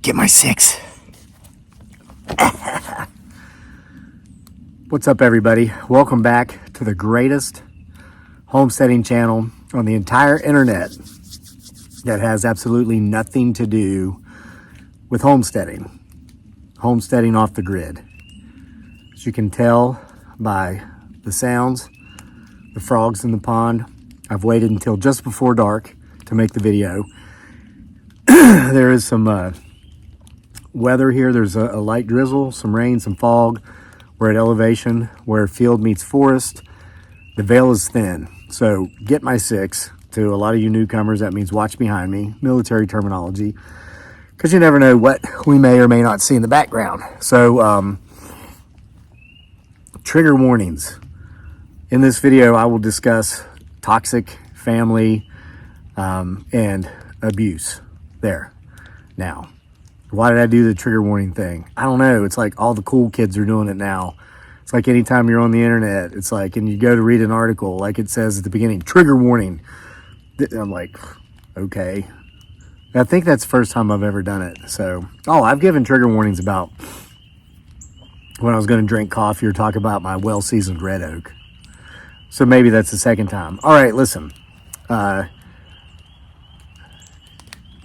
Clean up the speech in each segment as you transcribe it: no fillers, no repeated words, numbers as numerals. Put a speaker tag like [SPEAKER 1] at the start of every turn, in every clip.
[SPEAKER 1] Get my 6. What's up, everybody? Welcome back to the greatest homesteading channel on the entire internet that has absolutely nothing to do with homesteading. Homesteading off the grid. As you can tell by the sounds, the frogs in the pond, I've waited until just before dark to make the video. There is some weather here. There's a light drizzle, some rain, some fog. We're at elevation where field meets forest. The veil is thin. So get my 6. To a lot of you newcomers, that means watch behind me, military terminology, because you never know what we may or may not see in the background. So trigger warnings. In this video, I will discuss toxic family and abuse. There. Now, why did I do the trigger warning thing? I don't know. It's like all the cool kids are doing it now. It's like anytime you're on the internet, it's like, and you go to read an article, like it says at the beginning, trigger warning. I'm like, okay. I think that's the first time I've ever done it. So, I've given trigger warnings about when I was going to drink coffee or talk about my well-seasoned red oak. So maybe that's the second time. All right, listen.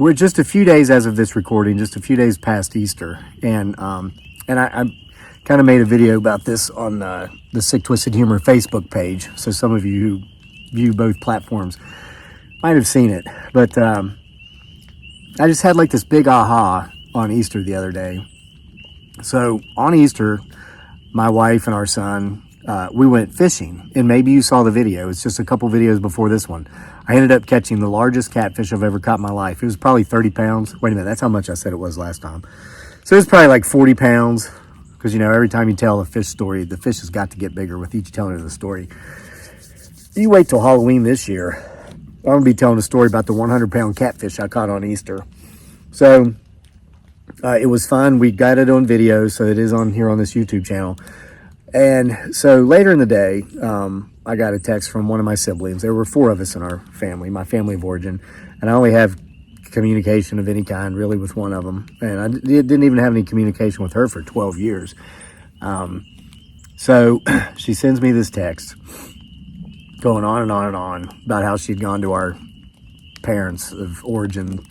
[SPEAKER 1] We're just a few days as of this recording, just a few days past Easter, and I kind of made a video about this on the Sick Twisted Humor Facebook page. So some of you who view both platforms might have seen it, but I just had like this big aha on Easter the other day. So on Easter, my wife and our son, we went fishing, and maybe you saw the video. It's just a couple videos before this one. I ended up catching the largest catfish I've ever caught in my life. It was probably 30 pounds. Wait a minute, that's how much I said it was last time. So it was probably like 40 pounds, because, you know, every time you tell a fish story, the fish has got to get bigger with each telling of the story. You wait till Halloween this year. I'm going to be telling a story about the 100-pound catfish I caught on Easter. So it was fun. We got it on video, so it is on here on this YouTube channel. And so later in the day, I got a text from one of my siblings. There were 4 of us in our family, my family of origin, and I only have communication of any kind really with one of them. And I didn't even have any communication with her for 12 years. So she sends me this text going on and on and on about how she'd gone to our parents of origin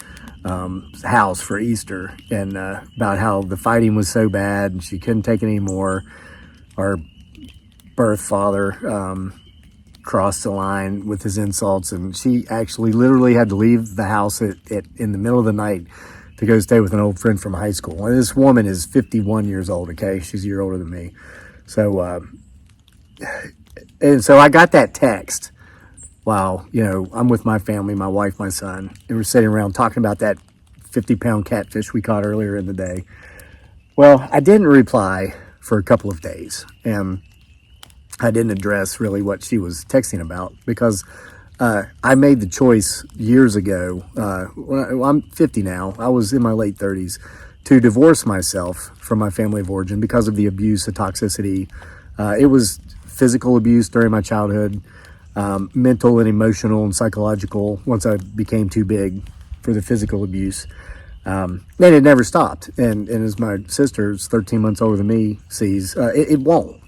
[SPEAKER 1] house for Easter, and about how the fighting was so bad and she couldn't take it anymore. Our birth father crossed the line with his insults, and she actually literally had to leave the house in the middle of the night to go stay with an old friend from high school. And this woman is 51 years old, okay? She's a year older than me. So, and so I got that text while, you know, I'm with my family, my wife, my son, and we're sitting around talking about that 50-pound catfish we caught earlier in the day. Well, I didn't reply for a couple of days, and I didn't address really what she was texting about, because I made the choice years ago, I'm 50 now, I was in my late 30s, to divorce myself from my family of origin because of the abuse, the toxicity. It was physical abuse during my childhood, mental and emotional and psychological once I became too big for the physical abuse. And it never stopped. And as my sister's 13 months older than me sees, it won't.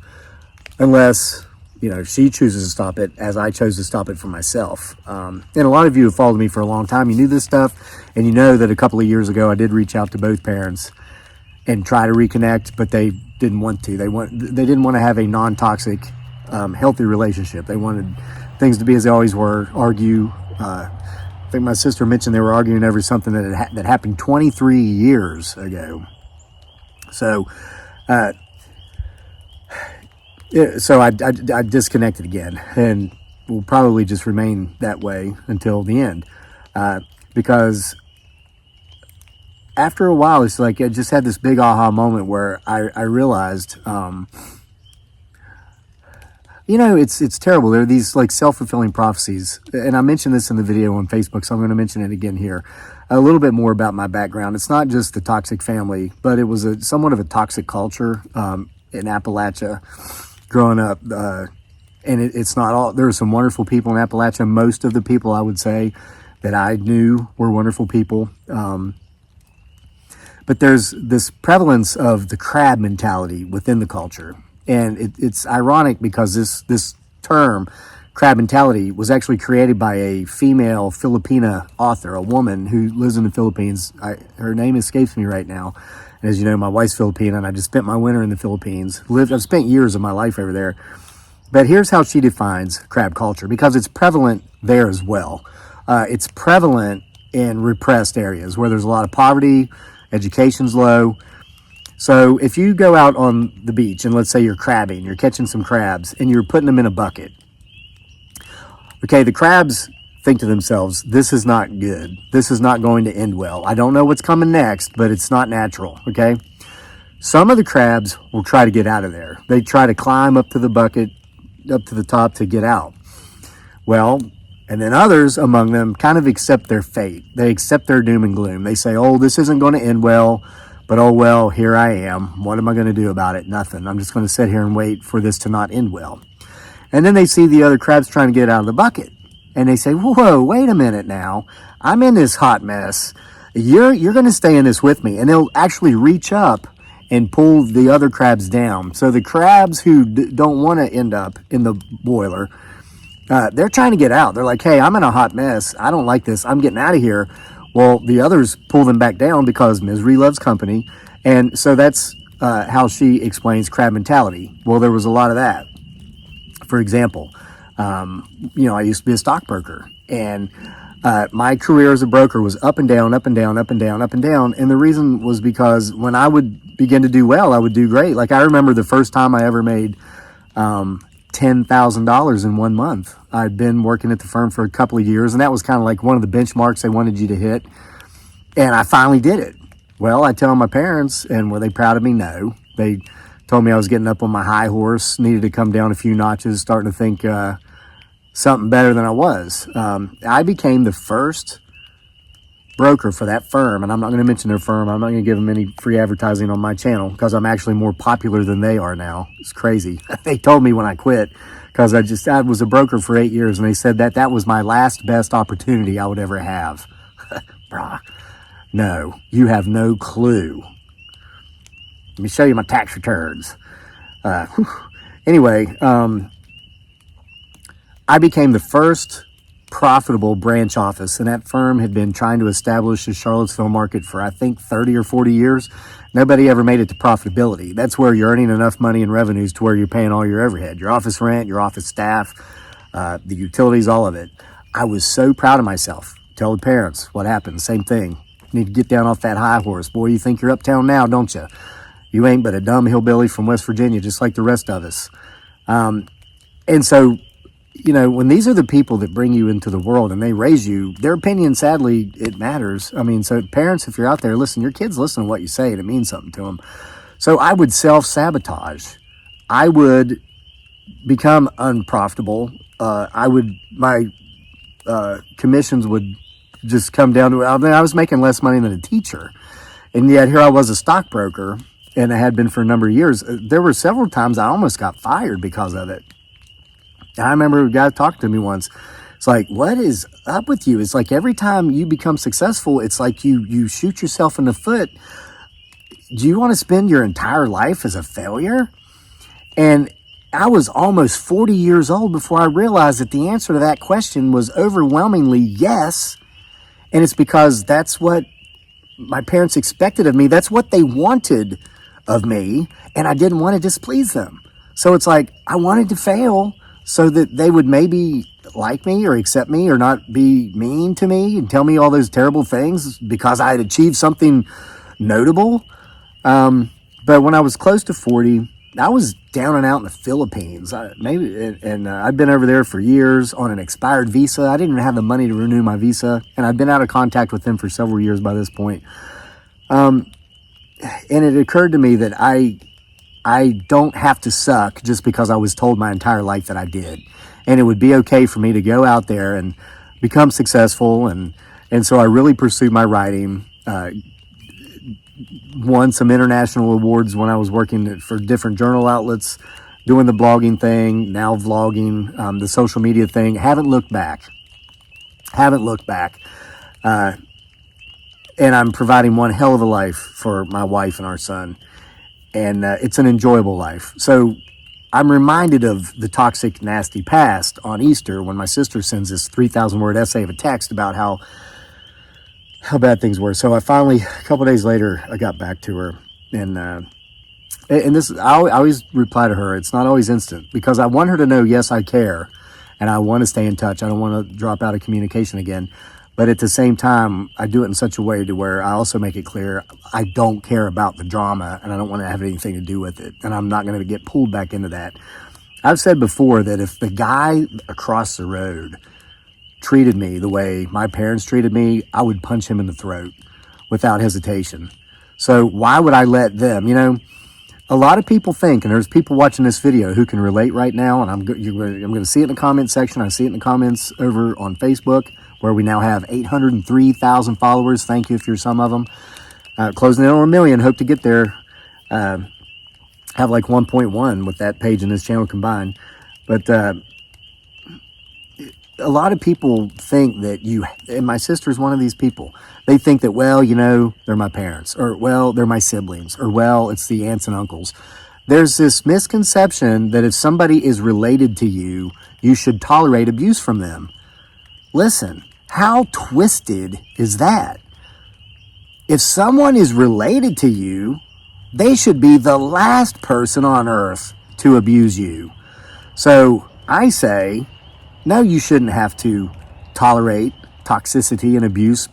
[SPEAKER 1] Unless, you know, she chooses to stop it, as I chose to stop it for myself. And a lot of you have followed me for a long time. You knew this stuff, and you know that a couple of years ago I did reach out to both parents and try to reconnect, but they didn't want to. They didn't want to have a non-toxic, healthy relationship. They wanted things to be as they always were, argue. I think my sister mentioned they were arguing over something that happened 23 years ago. So, so I disconnected again, and will probably just remain that way until the end, because after a while, it's like I just had this big aha moment where I realized, you know, it's terrible. There are these like self-fulfilling prophecies, and I mentioned this in the video on Facebook, so I'm going to mention it again here. A little bit more about my background. It's not just the toxic family, but it was somewhat of a toxic culture in Appalachia growing up, and it's not all. There are some wonderful people in Appalachia. Most of the people, I would say, that I knew were wonderful people. But But there's this prevalence of the crab mentality within the culture. And it's ironic because this term, crab mentality, was actually created by a female Filipina author, a woman who lives in the Philippines. Her name escapes me right now. And as you know, my wife's Filipina, and I just spent my winter in the Philippines. I've spent years of my life over there. But here's how she defines crab culture, because it's prevalent there as well. It's prevalent in repressed areas where there's a lot of poverty, education's low. So if you go out on the beach and let's say you're crabbing, you're catching some crabs and you're putting them in a bucket. Okay, the crabs think to themselves, this is not good. This is not going to end well. I don't know what's coming next, but it's not natural, okay? Some of the crabs will try to get out of there. They try to climb up to the bucket, up to the top to get out. Well, and then others among them kind of accept their fate. They accept their doom and gloom. They say, oh, this isn't going to end well, but oh well, here I am. What am I going to do about it? Nothing. I'm just going to sit here and wait for this to not end well. And then they see the other crabs trying to get out of the bucket. And they say, whoa, wait a minute now. I'm in this hot mess. You're going to stay in this with me. And they'll actually reach up and pull the other crabs down. So the crabs who don't want to end up in the boiler, they're trying to get out. They're like, hey, I'm in a hot mess. I don't like this. I'm getting out of here. Well, the others pull them back down because misery loves company. And so that's how she explains crab mentality. Well, there was a lot of that. For example, I used to be a stockbroker, and my career as a broker was up and down, up and down, up and down, up and down. And the reason was because when I would begin to do well, I would do great. Like I remember the first time I ever made $10,000 in 1 month. I'd been working at the firm for a couple of years, and that was kind of like one of the benchmarks they wanted you to hit. And I finally did it. Well, I tell my parents, and were they proud of me? No. They told me I was getting up on my high horse, needed to come down a few notches, starting to think something better than I was. I became the first broker for that firm, and I'm not going to mention their firm. I'm not going to give them any free advertising on my channel because I'm actually more popular than they are now. It's crazy. They told me when I quit because I was a broker for 8 years, and they said that was my last best opportunity I would ever have. Bruh, no, you have no clue. Let me show you my tax returns. Anyway, I became the first profitable branch office, and that firm had been trying to establish the Charlottesville market for, I think, 30 or 40 years. Nobody ever made it to profitability. That's where you're earning enough money in revenues to where you're paying all your overhead, your office rent, your office staff, the utilities, all of it. I was so proud of myself. Tell the parents what happened. Same thing. You need to get down off that high horse. Boy, you think you're uptown now, don't you? You ain't but a dumb hillbilly from West Virginia, just like the rest of us. And so, when these are the people that bring you into the world and they raise you, their opinion, sadly, it matters. I mean, so parents, if you're out there, listen, your kids listen to what you say and it means something to them. So I would self-sabotage. I would become unprofitable. My commissions would just come down to, I was making less money than a teacher. And yet here I was a stockbroker, and I had been for a number of years. There were several times I almost got fired because of it. And I remember a guy talked to me once. It's like, what is up with you? It's like every time you become successful, it's like you shoot yourself in the foot. Do you want to spend your entire life as a failure? And I was almost 40 years old before I realized that the answer to that question was overwhelmingly yes. And it's because that's what my parents expected of me. That's what they wanted of me, and I didn't want to displease them. So it's like I wanted to fail so that they would maybe like me or accept me or not be mean to me and tell me all those terrible things because I had achieved something notable. But when I was close to 40, I was down and out in the Philippines. I'd been over there for years on an expired visa. I didn't even have the money to renew my visa, and I'd been out of contact with them for several years by this point. And it occurred to me that I don't have to suck just because I was told my entire life that I did. And it would be okay for me to go out there and become successful. And so I really pursued my writing, won some international awards when I was working for different journal outlets, doing the blogging thing, now vlogging, the social media thing. Haven't looked back. and I'm providing one hell of a life for my wife and our son. And it's an enjoyable life. So I'm reminded of the toxic, nasty past on Easter when my sister sends this 3,000 word essay of a text about how bad things were. So I finally, a couple days later, I got back to her, and this, I always reply to her. It's not always instant because I want her to know, yes, I care, and I want to stay in touch. I don't want to drop out of communication again. But at the same time, I do it in such a way to where I also make it clear I don't care about the drama and I don't want to have anything to do with it. And I'm not going to get pulled back into that. I've said before that if the guy across the road treated me the way my parents treated me, I would punch him in the throat without hesitation. So why would I let them, a lot of people think, and there's people watching this video who can relate right now, and I'm going to see it in the comment section. I see it in the comments over on Facebook, where we now have 803,000 followers. Thank you if you're some of them. Closing in on 1 million. Hope to get there. Have like 1.1 with that page and this channel combined. But a lot of people think that and my sister's one of these people. They think that, well, they're my parents, or, well, they're my siblings, or, well, it's the aunts and uncles. There's this misconception that if somebody is related to you, you should tolerate abuse from them. Listen, how twisted is that? If someone is related to you, they should be the last person on earth to abuse you. So I say, no, you shouldn't have to tolerate toxicity and abuse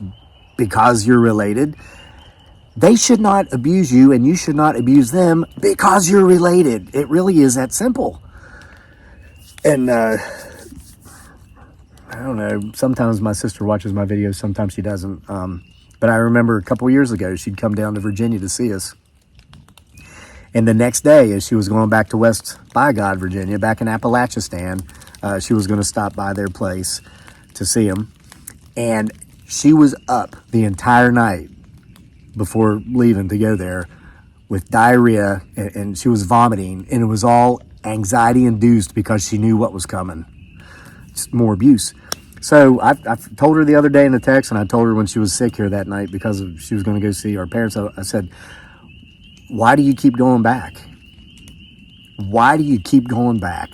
[SPEAKER 1] because you're related. They should not abuse you, and you should not abuse them because you're related. It really is that simple. And I don't know, sometimes my sister watches my videos, sometimes she doesn't. But I remember a couple years ago, she'd come down to Virginia to see us. And the next day, as she was going back to West by God, Virginia, back in Appalachistan, she was going to stop by their place to see them. And she was up the entire night before leaving to go there with diarrhea, and she was vomiting, and it was all anxiety-induced because she knew what was coming. Just more abuse. So I told her the other day in the text, and I told her when she was sick here that night because she was going to go see our parents. I said, why do you keep going back? Why do you keep going back?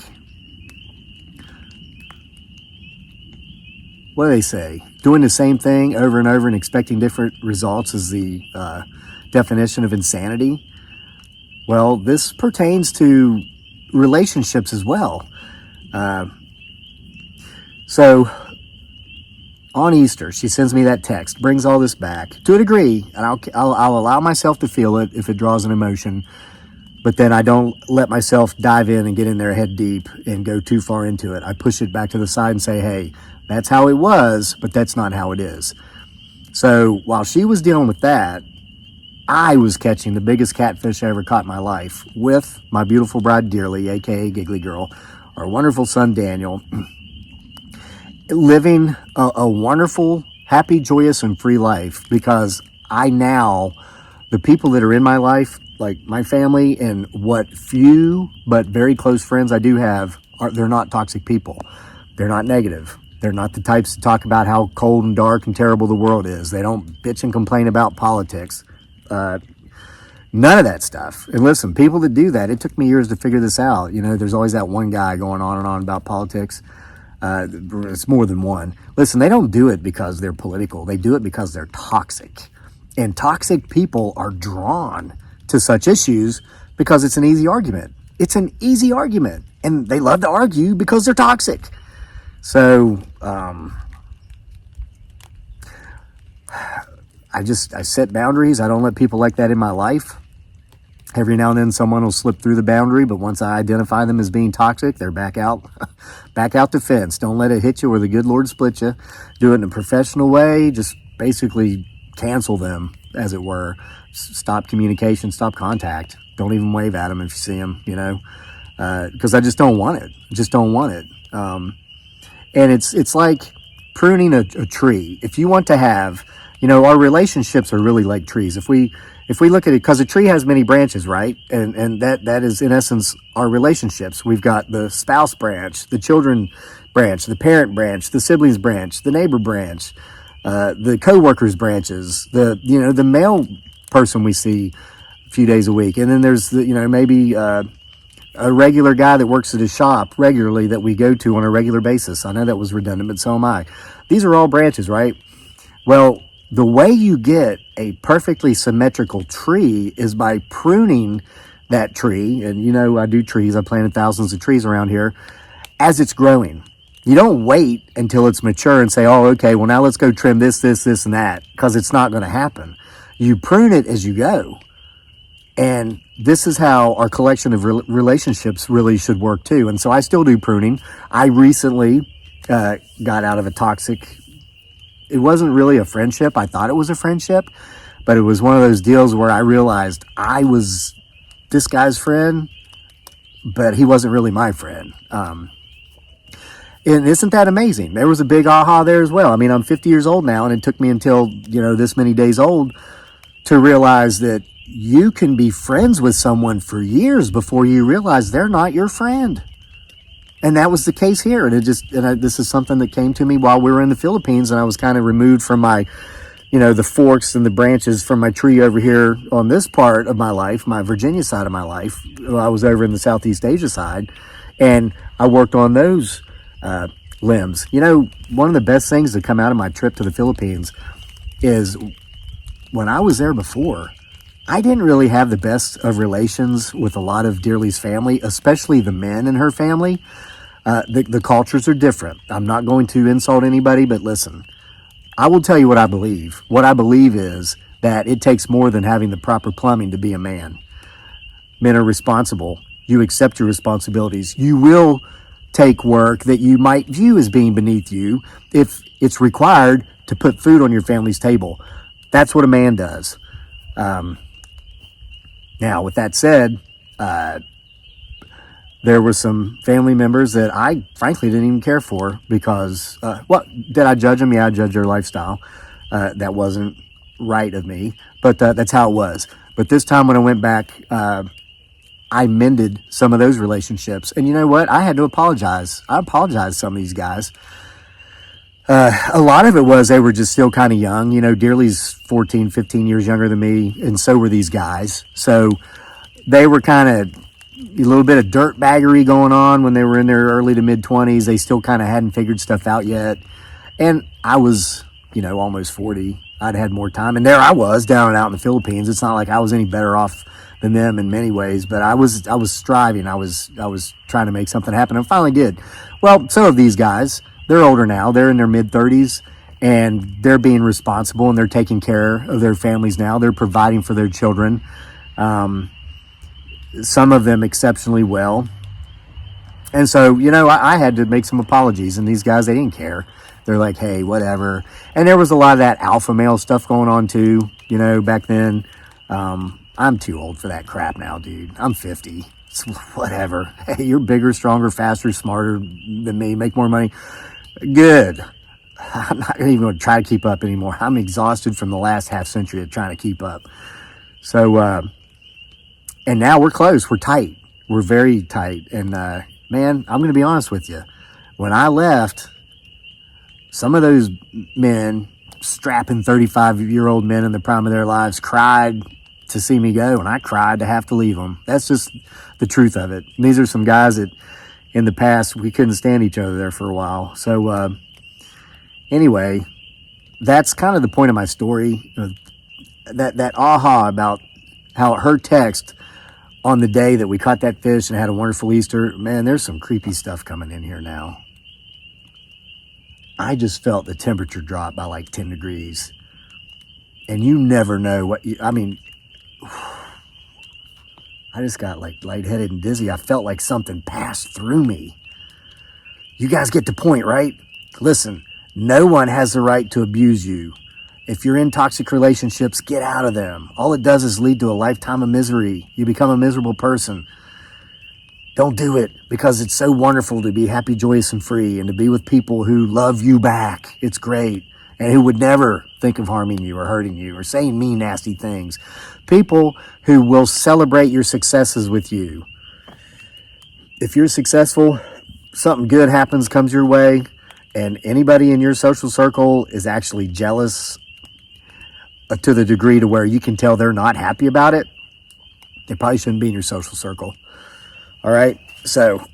[SPEAKER 1] What do they say? Doing the same thing over and over and expecting different results is the definition of insanity. Well, this pertains to relationships as well. So on Easter, she sends me that text, brings all this back to a degree, and I'll allow myself to feel it if it draws an emotion, but then I don't let myself dive in and get in there head deep and go too far into it. I push it back to the side and say, hey, that's how it was, but that's not how it is. So while she was dealing with that, I was catching the biggest catfish I ever caught in my life with my beautiful bride, Dearly, aka Giggly Girl, our wonderful son, Daniel, living a wonderful, happy, joyous, and free life because the people that are in my life, like my family and what few but very close friends I do have, they're not toxic people. They're not negative. They're not the types to talk about how cold and dark and terrible the world is. They don't bitch and complain about politics. None of that stuff. And listen, people that do that, it took me years to figure this out. There's always that one guy going on and on about politics. It's more than one. Listen, they don't do it because they're political. They do it because they're toxic. And toxic people are drawn to such issues because it's an easy argument. It's an easy argument. And they love to argue because they're toxic. So, I set boundaries. I don't let people like that in my life. Every now and then someone will slip through the boundary, but once I identify them as being toxic, they're back out the fence. Don't let it hit you or the good Lord split you. Do it in a professional way. Just basically cancel them, as it were. Stop communication, stop contact. Don't even wave at them if you see them, because I just don't want it. Just don't want it. And it's like pruning a tree. If you want to have, our relationships are really like trees. If we look at it, because a tree has many branches, right? And that is, in essence, our relationships. We've got the spouse branch, the children branch, the parent branch, the siblings branch, the neighbor branch, the co-workers branches, the male person we see a few days a week. And then there's maybe a regular guy that works at a shop regularly that we go to on a regular basis. I know that was redundant, but so am I. These are all branches, right? Well, the way you get a perfectly symmetrical tree is by pruning that tree. And I do trees. I planted thousands of trees around here as it's growing. You don't wait until it's mature and say, oh, okay, well, now let's go trim this, and that, because it's not going to happen. You prune it as you go. And this is how our collection of relationships really should work too. And so I still do pruning. I recently got out of a toxic, it wasn't really a friendship. I thought it was a friendship, but it was one of those deals where I realized I was this guy's friend, but he wasn't really my friend. And isn't that amazing? There was a big aha there as well. I mean, I'm 50 years old now, and it took me until, this many days old to realize that you can be friends with someone for years before you realize they're not your friend. And that was the case here. And this is something that came to me while we were in the Philippines, and I was kind of removed from my, the forks and the branches from my tree over here on this part of my life, my Virginia side of my life. I was over in the Southeast Asia side, and I worked on those limbs. One of the best things that come out of my trip to the Philippines is when I was there before, I didn't really have the best of relations with a lot of Dearly's family, especially the men in her family. The cultures are different. I'm not going to insult anybody, but listen, I will tell you what I believe. What I believe is that it takes more than having the proper plumbing to be a man. Men are responsible. You accept your responsibilities. You will take work that you might view as being beneath you if it's required to put food on your family's table. That's what a man does. Now, with that said, there were some family members that I frankly didn't even care for because, did I judge them? Yeah, I judged their lifestyle. That wasn't right of me, but that's how it was. But this time when I went back, I mended some of those relationships. And you know what? I had to apologize. I apologized to some of these guys. A lot of it was they were just still kind of young. Dearly's 14, 15 years younger than me, and so were these guys. So they were kind of a little bit of dirtbaggery going on when they were in their early to mid-20s. They still kind of hadn't figured stuff out yet. And I was, almost 40. I'd had more time. And there I was down and out in the Philippines. It's not like I was any better off than them in many ways, but I was striving. I was trying to make something happen. I finally did. Well, some of these guys, they're older now. They're in their mid-30s, and they're being responsible, and they're taking care of their families now. They're providing for their children. Some of them exceptionally well. And so, I had to make some apologies, and these guys, they didn't care. They're like, hey, whatever. And there was a lot of that alpha male stuff going on too, back then. I'm too old for that crap now, dude. I'm 50. It's whatever. Hey, you're bigger, stronger, faster, smarter than me, make more money. Good. I'm not even going to try to keep up anymore. I'm exhausted from the last half century of trying to keep up. So, and now we're close. We're tight. We're very tight. And, man, I'm going to be honest with you. When I left, some of those men, strapping 35-year-old men in the prime of their lives, cried to see me go, and I cried to have to leave them. That's just the truth of it. And these are some guys that in the past we couldn't stand each other there for a while. So anyway, that's kind of the point of my story. That aha about how her text on the day that we caught that fish and had a wonderful Easter. Man, there's some creepy stuff coming in here now. I just felt the temperature drop by like 10 degrees. And you never know I just got like lightheaded and dizzy. I felt like something passed through me. You guys get the point, right? Listen, no one has the right to abuse you. If you're in toxic relationships, get out of them. All it does is lead to a lifetime of misery. You become a miserable person. Don't do it, because it's so wonderful to be happy, joyous, and free, and to be with people who love you back. It's great. And who would never think of harming you or hurting you or saying mean, nasty things. People who will celebrate your successes with you. If you're successful, something good happens, comes your way, and anybody in your social circle is actually jealous to the degree to where you can tell they're not happy about it, they probably shouldn't be in your social circle. All right. So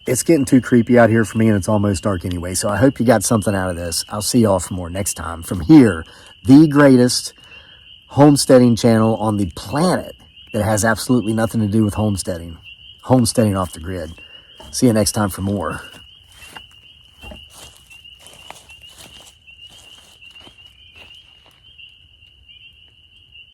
[SPEAKER 1] it's getting too creepy out here for me, and it's almost dark anyway. So I hope you got something out of this. I'll see y'all for more next time from here, the greatest homesteading channel on the planet that has absolutely nothing to do with homesteading off the grid. See you next time for more.